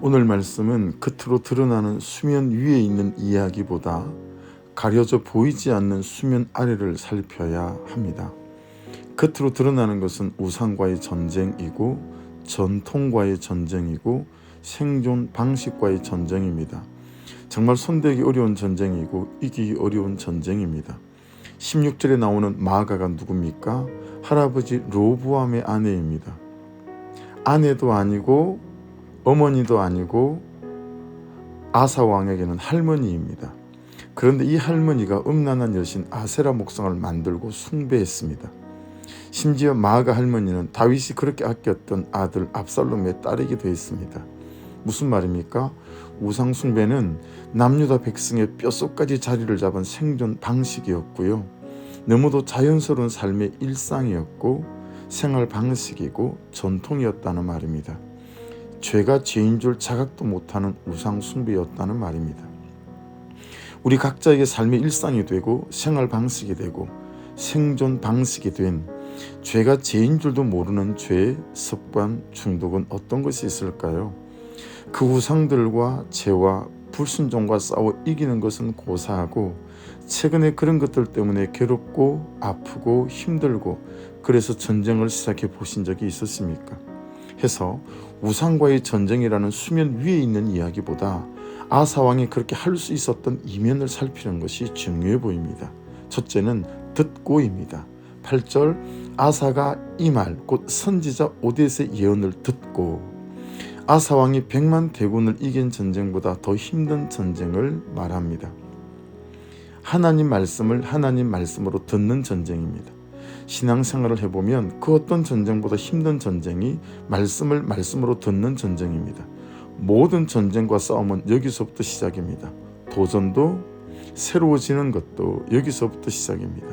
오늘 말씀은 겉으로 드러나는 수면 위에 있는 이야기보다 가려져 보이지 않는 수면 아래를 살펴야 합니다. 겉으로 드러나는 것은 우상과의 전쟁이고 전통과의 전쟁이고 생존 방식과의 전쟁입니다. 정말 손대기 어려운 전쟁이고 이기기 어려운 전쟁입니다. 16절에 나오는 마아가가 누굽니까? 할아버지 로보암의 아내입니다. 아내도 아니고 어머니도 아니고 아사 왕에게는 할머니입니다. 그런데 이 할머니가 음란한 여신 아세라 목상을 만들고 숭배했습니다. 심지어 마아가 할머니는 다윗이 그렇게 아꼈던 아들 압살롬의 딸이기도 했습니다. 무슨 말입니까? 우상 숭배는 남유다 백성의 뼛속까지 자리를 잡은 생존 방식이었고요. 너무도 자연스러운 삶의 일상이었고 생활 방식이고 전통이었다는 말입니다. 죄가 죄인 줄 자각도 못하는 우상 숭배였다는 말입니다. 우리 각자에게 삶의 일상이 되고 생활 방식이 되고 생존 방식이 된 죄가 죄인 줄도 모르는 죄의 습관, 중독은 어떤 것이 있을까요? 그 우상들과 죄와 불순종과 싸워 이기는 것은 고사하고 최근에 그런 것들 때문에 괴롭고 아프고 힘들고 그래서 전쟁을 시작해 보신 적이 있었습니까? 해서 우상과의 전쟁이라는 수면 위에 있는 이야기보다 아사왕이 그렇게 할 수 있었던 이면을 살피는 것이 중요해 보입니다. 첫째는 듣고입니다. 8절 아사가 이 말 곧 선지자 오뎃의 예언을 듣고 아사왕이 100만 대군을 이긴 전쟁보다 더 힘든 전쟁을 말합니다. 하나님 말씀을 하나님 말씀으로 듣는 전쟁입니다. 신앙생활을 해보면 그 어떤 전쟁보다 힘든 전쟁이 말씀을 말씀으로 듣는 전쟁입니다. 모든 전쟁과 싸움은 여기서부터 시작입니다. 도전도 새로워지는 것도 여기서부터 시작입니다.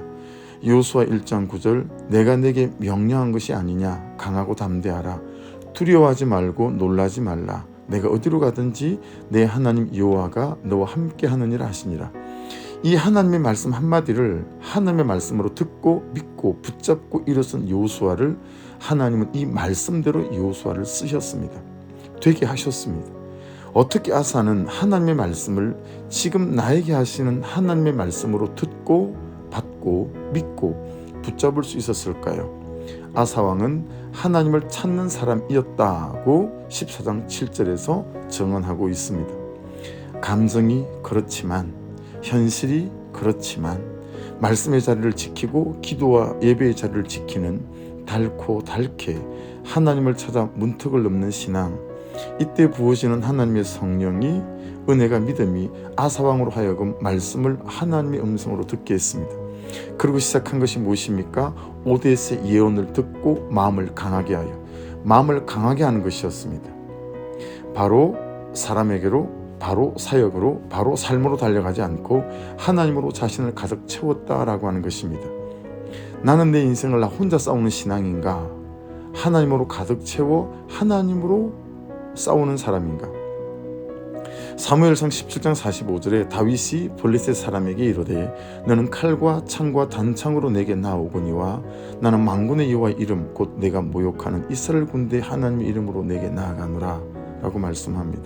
여호수아 1장 9절 내가 내게 명령한 것이 아니냐 강하고 담대하라 두려워하지 말고 놀라지 말라 내가 어디로 가든지 내 하나님 여호와가 너와 함께 하느니라 하시니라. 이 하나님의 말씀 한마디를 하나님의 말씀으로 듣고 믿고 붙잡고 일어선 여호수아를 하나님은 이 말씀대로 여호수아를 쓰셨습니다. 되게 하셨습니다. 어떻게 아사는 하나님의 말씀을 지금 나에게 하시는 하나님의 말씀으로 듣고 받고 믿고 붙잡을 수 있었을까요? 아사왕은 하나님을 찾는 사람이었다고 14장 7절에서 증언하고 있습니다. 감정이 그렇지만 현실이 그렇지만 말씀의 자리를 지키고 기도와 예배의 자리를 지키는 달고 달게 하나님을 찾아 문턱을 넘는 신앙, 이때 부어지는 하나님의 성령이 은혜가 믿음이 아사왕으로 하여금 말씀을 하나님의 음성으로 듣게 했습니다. 그리고 시작한 것이 무엇입니까? 오뎃의 예언을 듣고 마음을 강하게 하여 마음을 강하게 하는 것이었습니다. 바로 사람에게로 바로 사역으로 바로 삶으로 달려가지 않고 하나님으로 자신을 가득 채웠다라고 하는 것입니다. 나는 내 인생을 나 혼자 싸우는 신앙인가? 하나님으로 가득 채워 하나님으로 싸우는 사람인가? 사무엘상 17장 45절에 다윗이 블레셋 사람에게 이르되 너는 칼과 창과 단창으로 내게 나오거니와 나는 만군의 여호와의 이름 곧 내가 모욕하는 이스라엘 군대 하나님의 이름으로 내게 나아가노라 라고 말씀합니다.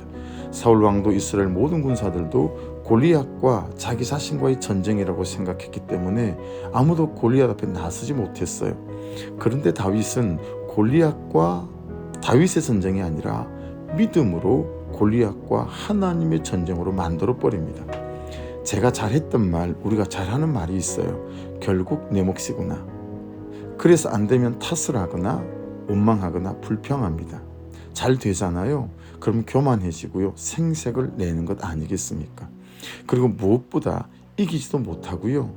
사울 왕도 이스라엘 모든 군사들도 골리앗과 자기 자신과의 전쟁이라고 생각했기 때문에 아무도 골리앗 앞에 나서지 못했어요. 그런데 다윗은 골리앗과 다윗의 전쟁이 아니라 믿음으로 골리앗과 하나님의 전쟁으로 만들어 버립니다. 제가 잘했던 말, 우리가 잘하는 말이 있어요. 결국 내 몫이구나. 그래서 안 되면 탓을 하거나 원망하거나 불평합니다. 잘 되잖아요. 그럼 교만해지고요. 생색을 내는 것 아니겠습니까? 그리고 무엇보다 이기지도 못하고요.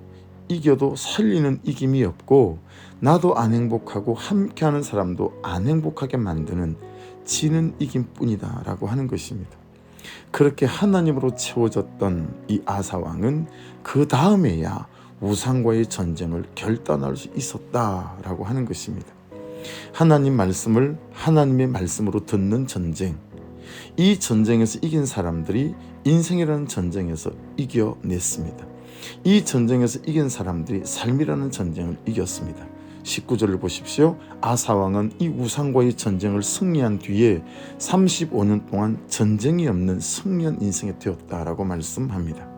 이겨도 살리는 이김이 없고 나도 안 행복하고 함께하는 사람도 안 행복하게 만드는 지는 이김뿐이다 라고 하는 것입니다. 그렇게 하나님으로 채워졌던 이 아사왕은 그 다음에야 우상과의 전쟁을 결단할 수 있었다라고 하는 것입니다. 하나님 말씀을 하나님의 말씀으로 듣는 전쟁, 이 전쟁에서 이긴 사람들이 인생이라는 전쟁에서 이겨냈습니다. 이 전쟁에서 이긴 사람들이 삶이라는 전쟁을 이겼습니다. 19절을 보십시오. 아사왕은 이 우상과의 전쟁을 승리한 뒤에 35년 동안 전쟁이 없는 승리한 인생이 되었다라고 말씀합니다.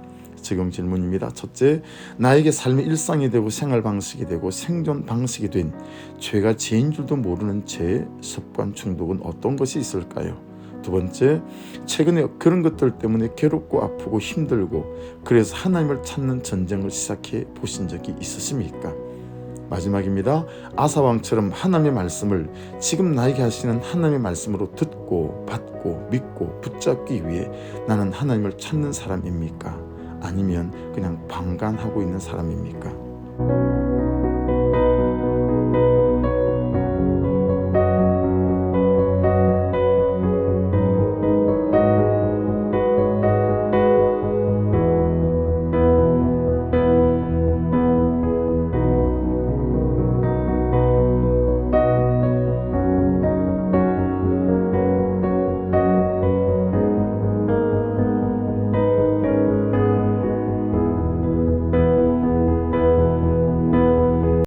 지금 질문입니다. 첫째, 나에게 삶의 일상이 되고 생활 방식이 되고 생존 방식이 된 죄가 죄인 줄도 모르는 죄의 습관 중독은 어떤 것이 있을까요? 두 번째, 최근에 그런 것들 때문에 괴롭고 아프고 힘들고 그래서 하나님을 찾는 전쟁을 시작해 보신 적이 있으십니까? 마지막입니다. 아사왕처럼 하나님의 말씀을 지금 나에게 하시는 하나님의 말씀으로 듣고 받고 믿고 붙잡기 위해 나는 하나님을 찾는 사람입니까? 아니면 그냥 방관하고 있는 사람입니까?